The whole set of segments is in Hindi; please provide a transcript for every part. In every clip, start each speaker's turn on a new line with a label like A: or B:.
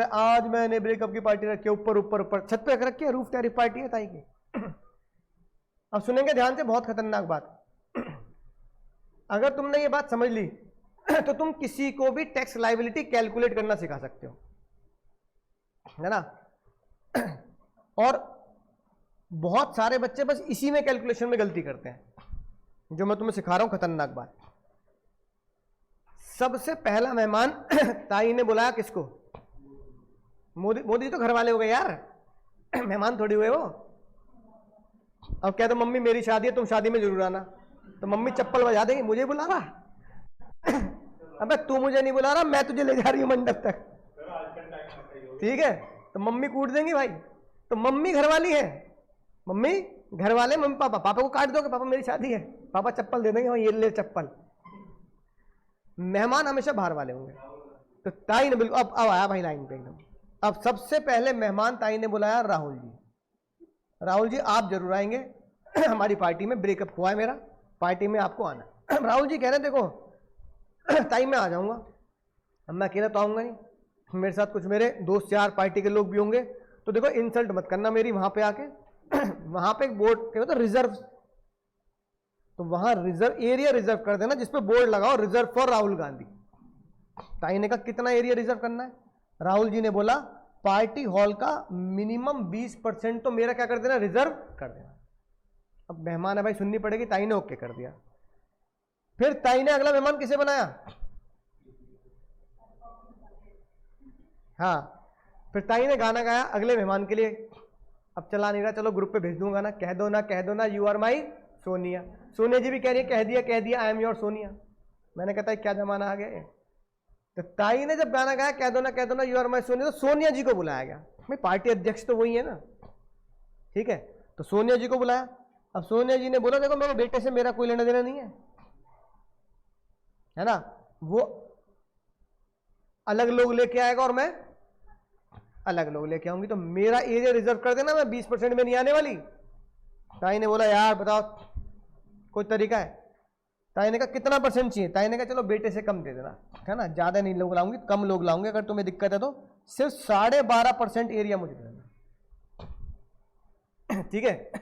A: आज मैंने ब्रेकअप की पार्टी रखी है, ऊपर ऊपर ऊपर छत पे रखी है, रूफ टेरिफ पार्टी है ताई की। अब सुनेंगे ध्यान से, बहुत खतरनाक बात। अगर तुमने ये बात समझ ली तो तुम किसी को भी टैक्स लायबिलिटी कैलकुलेट करना सिखा सकते हो, है ना। और बहुत सारे बच्चे बस इसी में कैलकुलेशन में गलती करते हैं, जो मैं तुम्हें सिखा रहा हूं खतरनाक बात। सबसे पहला मेहमान ताई ने बुलाया किसको? मोदी। मोदी तो घर वाले हो गए यार, मेहमान थोड़ी हुए वो। अब कहते मम्मी मेरी शादी है, तुम शादी में जरूर आना, तो मम्मी चप्पल बजा देगी, मुझे बुला रहा? अबे तू मुझे नहीं बुला रहा, मैं तुझे ले जा रही हूं मंडप तक, ठीक है? तो मम्मी कूट देंगी भाई। तो मम्मी घर वाली है, मम्मी घर वाले, मम्मी पापा। पापा को काट दोगे, पापा मेरी शादी है, पापा चप्पल दे देंगे, हाँ ये ले चप्पल। मेहमान हमेशा बाहर वाले होंगे। तो ताई ने बिल्कुल अब आया भाई लाइन पे एकदम। अब सबसे पहले मेहमान ताई ने बुलाया राहुल जी। राहुल जी आप जरूर आएंगे हमारी पार्टी में, ब्रेकअप हुआ है मेरा, पार्टी में आपको आना। राहुल जी कह रहे देखो ताई मैं आ जाऊंगा, अब मैं अकेला तो आऊंगा नहीं, मेरे साथ कुछ मेरे दोस्त यार पार्टी के लोग भी होंगे, तो देखो इंसल्ट मत करना मेरी वहां पे आके। वहां पे एक बोर्ड क्या होता है रिजर्व, तो वहां रिजर्व एरिया रिजर्व कर देना जिसपे बोर्ड लगाओ रिजर्व फॉर राहुल गांधी। ताई ने कहा कितना एरिया रिजर्व करना है? राहुल जी ने बोला पार्टी हॉल का मिनिमम 20% तो मेरा क्या कर देना, रिजर्व कर देना। अब मेहमान है भाई, सुननी पड़ेगी। ताई ने ओके कर दिया। फिर ताई ने अगला मेहमान किसे बनाया? हाँ, फिर ताई ने गाना गाया अगले मेहमान के लिए। अब चला नहीं रहा, चलो ग्रुप पे भेज दूंगा गाना, कह दो ना you are my Sonia. Sonia ji भी कह रही है कह दिया आई एम योर सोनिया। मैंने कहता है क्या जमाना आ गया है। तो ताई ने जब गाना गाया कह दो ना यू आर माई सोनिया, तो सोनिया जी को बुलाया गया। भाई पार्टी अध्यक्ष तो वही है ना, ठीक है? तो सोनिया जी को बुलाया। अब सोनिया जी ने बोला देखो मेरे बेटे से मेरा कोई लेना देना नहीं है ना, वो अलग लोग लेके आएगा और मैं अलग लोग लेके आऊंगी, तो मेरा एरिया रिजर्व कर देना, मैं 20% में नहीं आने वाली। ताई ने बोला यार बताओ कोई तरीका है? ताई ने कहा कितना परसेंट चाहिए? ताई ने कहा चलो बेटे से कम दे देना, है ना, ज्यादा नहीं लोग लाऊंगी, कम लोग लाऊंगे, अगर तुम्हें दिक्कत है तो सिर्फ 12.5% एरिया मुझे दे देना, ठीक है?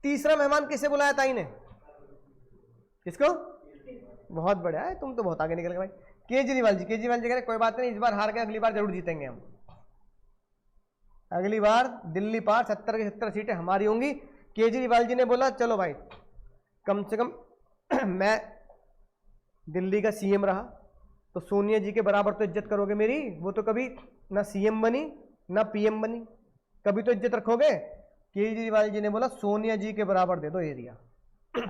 A: तीसरा मेहमान किसे बुलाया ताई ने? किसको? बहुत बढ़िया है, तुम तो बहुत आगे निकल गए भाई। केजरीवाल जी। केजरीवाल जी कह रहे कोई बात नहीं, इस बार हार गए, अगली बार जरूर जीतेंगे हम, अगली बार दिल्ली पार 70 की 70 सीटें हमारी होंगी। केजरीवाल जी ने बोला चलो भाई कम से कम मैं दिल्ली का सीएम रहा, तो सोनिया जी के बराबर तो इज्जत करोगे मेरी, वो तो कभी ना सीएम बनी ना पीएम बनी, कभी तो इज्जत रखोगे। केजरीवाल जी ने बोला सोनिया जी के बराबर दे दो एरिया।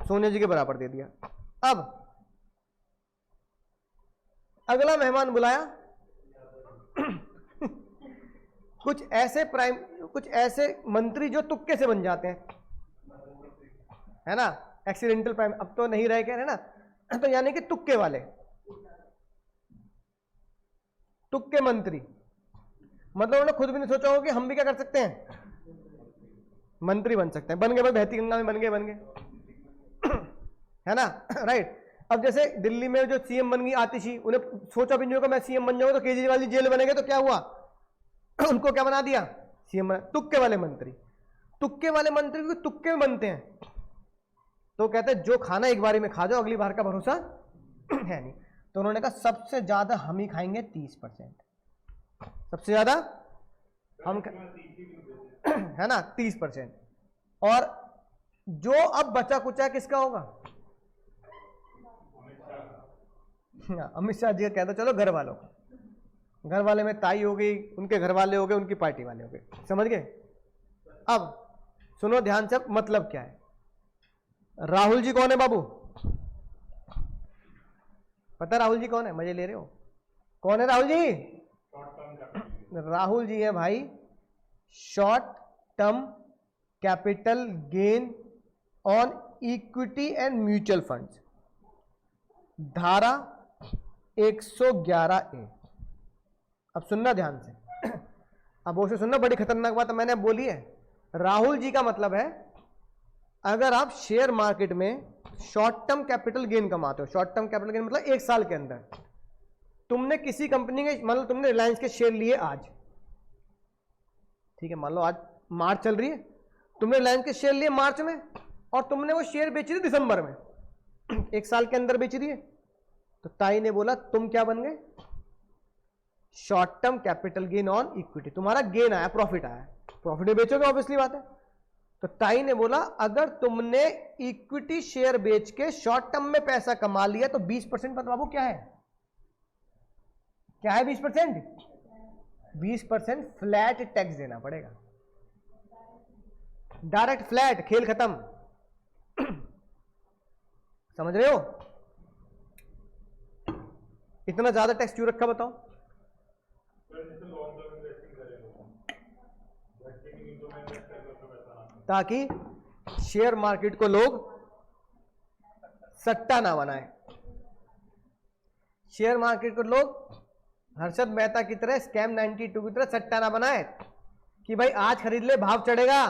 A: सोनिया जी के बराबर दे दिया। अब अगला मेहमान बुलाया कुछ ऐसे मंत्री जो तुक्के से बन जाते हैं, है ना, एक्सीडेंटल प्राइम, अब तो नहीं रह गए, है ना, तो यानी कि तुक्के वाले, तुक्के मंत्री, मतलब उन्होंने खुद भी नहीं सोचा होगा कि हम भी क्या कर सकते हैं, मंत्री बन सकते हैं। बन गए भाई, बहती गंगा में बन गए है ना, राइट। अब जैसे दिल्ली में जो सीएम बन गई आतिशी, उन्हें सोचा भी नहीं होगा मैं सीएम बन जाऊंगा, तो केजरीवाल जी जेल बनेंगे, तो क्या हुआ उनको क्या बना दिया, सीएम। तुक्के वाले मंत्री, तुक्के वाले मंत्री क्योंकि तुक्के में बनते हैं, तो कहते हैं जो खाना एक बारी में खा जाओ, अगली बार का भरोसा है नहीं। तो उन्होंने कहा सबसे ज्यादा हम ही खाएंगे 30%, सबसे ज्यादा हम है ना 30%, और जो अब बचा कुचा किसका होगा, अमित शाह जी का कहता चलो घर वालों का, घर वाले में ताई हो गई, उनके घर वाले हो गए, उनकी पार्टी वाले हो गए, समझ गए? अब सुनो ध्यान से, मतलब क्या है। राहुल जी कौन है बाबू? पता राहुल जी कौन है? मजे ले रहे हो? कौन है राहुल जी? राहुल जी है भाई short term capital gain on equity and mutual funds, धारा 111A। अब सुनना ध्यान से, अब वो से सुनना, बड़ी खतरनाक बात मैंने बोली है। राहुल जी का मतलब है अगर आप शेयर मार्केट में शॉर्ट टर्म कैपिटल गेन कमाते हो, शॉर्ट टर्म कैपिटल गेन मतलब 1 साल के अंदर, तुमने किसी कंपनी के, मान लो तुमने रिलायंस के शेयर लिए आज, ठीक है, मान लो आज मार्च चल रही है, तुमने रिलायंस के शेयर लिए मार्च में और तुमने वो शेयर बेच दिए दिसंबर में, एक साल के अंदर बेच दिए, तो ताई ने बोला तुम क्या बन गए, short term capital gain on equity, तुम्हारा गेन आया, प्रॉफिट आया, प्रॉफिट में बेचोगे ऑब्वियसली बात है। तो ताई ने बोला अगर तुमने इक्विटी शेयर बेच के शॉर्ट टर्म में पैसा कमा लिया तो 20% पता बाबू क्या है, क्या है 20%? 20% फ्लैट टैक्स देना पड़ेगा, डायरेक्ट फ्लैट, खेल खत्म। समझ रहे हो? इतना ज्यादा टैक्स क्यों रखा बताओ? ताकि शेयर मार्केट को लोग सट्टा ना बनाए, शेयर मार्केट को लोग हर्षद मेहता की तरह, स्कैम 92 की तरह सट्टा ना बनाए कि भाई आज खरीद ले, भाव चढ़ेगा,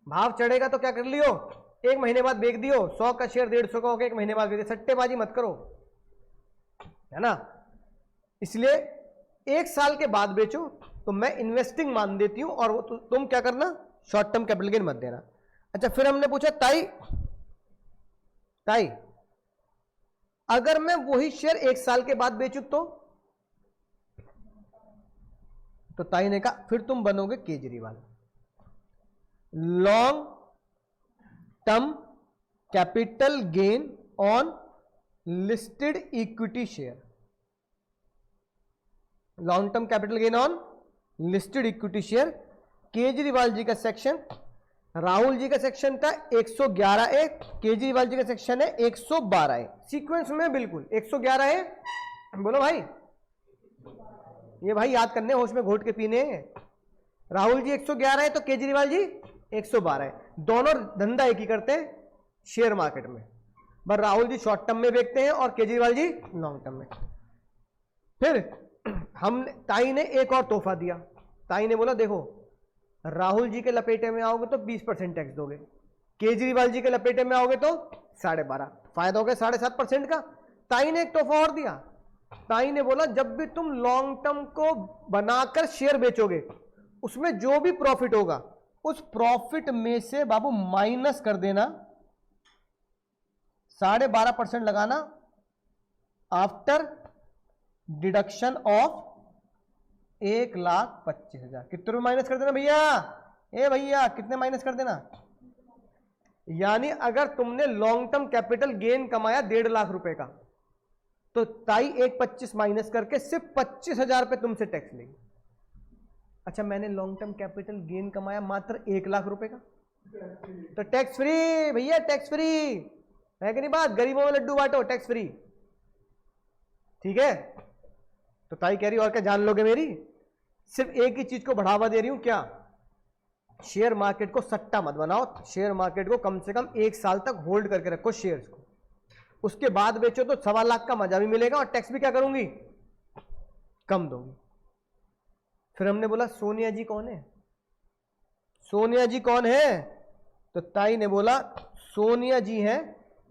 A: भाव चढ़ेगा तो क्या कर लियो, एक महीने बाद बेच दियो, 100 का शेयर 150 का हो गया, एक महीने बाद बेच दियो, सट्टेबाजी मत करो, है ना। इसलिए एक साल के बाद बेचो तो मैं इन्वेस्टिंग मान देती हूं, और तुम क्या करना, शॉर्ट टर्म कैपिटल गेन मत देना। अच्छा, फिर हमने पूछा ताई अगर मैं वही शेयर एक साल के बाद बेचूं तो ताई ने कहा फिर तुम बनोगे Kejriwal, long term capital gain on listed equity share, long term capital gain on listed equity share. Kejriwal ji का सेक्शन, राहुल जी का सेक्शन था 111A, केजरीवाल जी का सेक्शन है 112A, सीक्वेंस में बिल्कुल 111A, बोलो भाई, ये भाई याद करने, होश में घोट के पीने। राहुल जी 111 है तो केजरीवाल जी 112 है, दोनों धंधा एक ही करते हैं शेयर मार्केट में, पर राहुल जी शॉर्ट टर्म में बेचते हैं और केजरीवाल जी लॉन्ग टर्म में। फिर हम ताई ने एक और तोहफा दिया, ताई ने बोला देखो राहुल जी के लपेटे में आओगे तो 20% टैक्स दोगे, केजरीवाल जी के लपेटे में आओगे तो 12.5, फायदा हो गया 7.5% का। ताई ने एक तोहफा और दिया, ताई ने बोला जब भी तुम लॉन्ग टर्म को बनाकर शेयर बेचोगे उसमें जो भी प्रॉफिट होगा उस प्रॉफिट में से बाबू माइनस कर देना, 12.5% लगाना आफ्टर डिडक्शन ऑफ 1,25,000। कितने रुपए माइनस कर देना भैया, ए भैया कितने माइनस कर देना, यानी अगर तुमने लॉन्ग टर्म कैपिटल गेन कमाया 1.5 लाख रुपए का तो ताई 1,25 माइनस करके सिर्फ 25,000 पे तुमसे टैक्स लेगी। अच्छा, मैंने लॉन्ग टर्म कैपिटल गेन कमाया मात्र 1 लाख रुपए का तो टैक्स फ्री भैया, टैक्स फ्री है कि नहीं बात, गरीबों में लड्डू बांटो, टैक्स फ्री, ठीक है। तो ताई कह रही और क्या जान लोगे मेरी, सिर्फ एक ही चीज को बढ़ावा दे रही हूं, क्या, शेयर मार्केट को सट्टा मत बनाओ, शेयर मार्केट को कम से कम 1 साल तक होल्ड करके रखो शेयर्स को, उसके बाद बेचो तो 1.25 लाख का मजा भी मिलेगा और टैक्स भी क्या करूंगी, कम दूंगी। फिर हमने बोला सोनिया जी कौन है, सोनिया जी कौन है, तो ताई ने बोला सोनिया जी हैं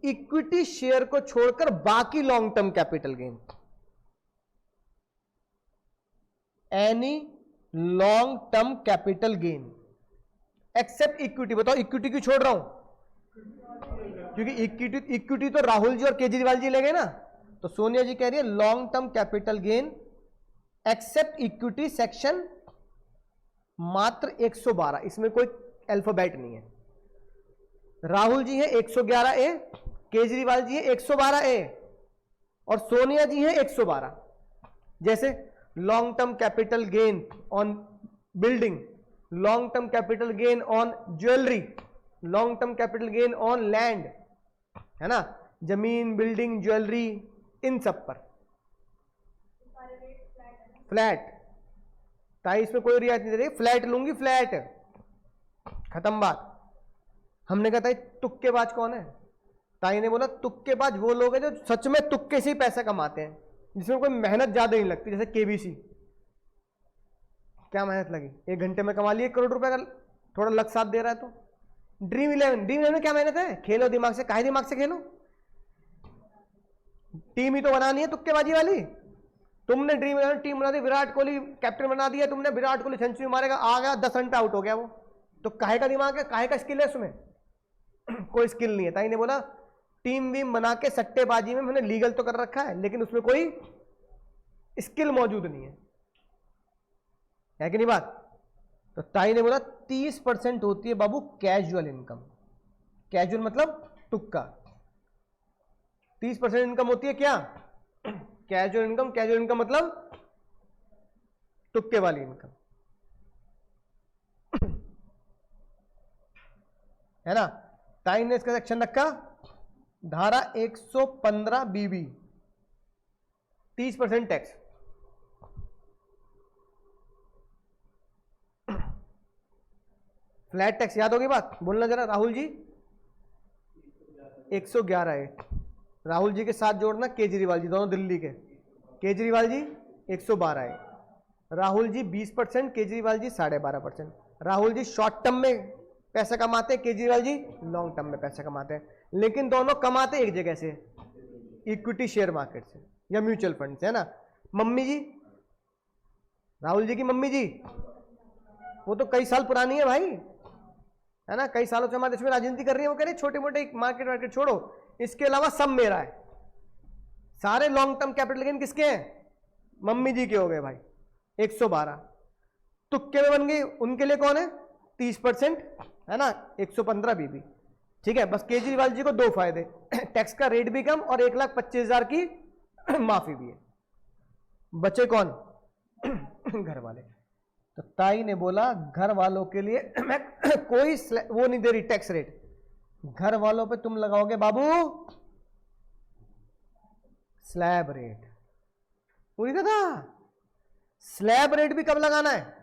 A: इक्विटी शेयर को छोड़कर बाकी long term capital gain, any long term capital gain except equity. बताओ इक्विटी क्यों छोड़ रहा हूं, क्योंकि इक्विटी तो राहुल जी और केजरीवाल जी ले गए ना, तो सोनिया जी कह रही है long term capital gain except equity section मात्र 112, इसमें कोई अल्फाबेट नहीं है। राहुल जी है 111A, केजरीवाल जी है 112A और सोनिया जी है 112। जैसे long term capital gain on building, long term capital gain on jewellery, long term capital gain on land, है ना, जमीन, बिल्डिंग, ज्वेलरी, इन सब पर फ्लैट। ताई इसमें कोई रियायत नहीं दे रही, फ्लैट लूंगी, फ्लैट, खत्म बात। हमने कहा ताई तुक्केबाज कौन है, ताई ने बोला तुक्केबाज वो लोग हैं जो सच में तुक्के से ही पैसा कमाते हैं, जिसमें कोई मेहनत ज्यादा नहीं लगती, जैसे केबीसी, क्या मेहनत लगी, 1 घंटे में कमा लिए 1 करोड़ रुपए का, थोड़ा लक साथ दे रहा है। तो ड्रीम इलेवन में क्या मेहनत है, खेलो दिमाग से, काहे दिमाग से खेलो, टीम ही तो बनानी है तुक्केबाजी वाली, तुमने ड्रीम 11 टीम बना दी, विराट कोहली कैप्टन बना दिया तुमने, विराट कोहली सेंचुरी मारेगा, आ गया 10 रन पे आउट हो गया वो, तो काहे का दिमाग है, काहे का स्किल है उसमें? कोई स्किल नहीं है। ताई ने बोला टीम वीम बना के सट्टेबाजी में मैंने लीगल तो कर रखा है, लेकिन उसमें कोई स्किल मौजूद नहीं है कि नहीं बात? तो ताई ने बोला 30% होती है बाबू कैजुअल इनकम। कैजुअल मतलब तुक्का। 30% इनकम होती है क्या? Casual income. कैजुअल इनकम मतलब तुक्के वाली इनकम, है ना? ताई ने इसका सेक्शन रखा धारा 115 बीबी, 30% टैक्स। फ्लैट टैक्स याद होगी बात, बोलना जरा राहुल जी। 111 है। राहुल जी के साथ जोड़ना केजरीवाल जी, दोनों दिल्ली के। केजरीवाल जी 112 है। राहुल जी 20%, केजरीवाल जी 12.5%। राहुल जी शॉर्ट टर्म में पैसा कमाते हैं, केजरीवाल जी लॉन्ग टर्म में पैसा कमाते हैं, लेकिन दोनों कमाते एक जगह से, इक्विटी शेयर मार्केट से या म्यूचुअल फंड से, है ना? मम्मी जी, राहुल जी की मम्मी जी, वो तो कई साल पुरानी है भाई, है ना? कई सालों से हमारे देश में राजनीति कर रही है। वो कह रही छोटे मोटे मार्केट छोड़ो, इसके अलावा सब मेरा है, सारे लॉन्ग टर्म कैपिटल लेकिन किसके हैं? मम्मी जी के हो गए भाई। 112 तुक्के में बन गई, उनके लिए कौन है? 30%, है ना? 115 बीबी। ठीक है, बस केजरीवाल जी को 2 फायदे, टैक्स का रेट भी कम और 1,25,000 की माफी भी है। बचे कौन? घर वाले। तो ताई ने बोला घर वालों के लिए मैं कोई वो नहीं दे रही टैक्स रेट, घर वालों पे तुम लगाओगे बाबू स्लैब रेट। पूरी कथा। स्लैब रेट भी कब लगाना है?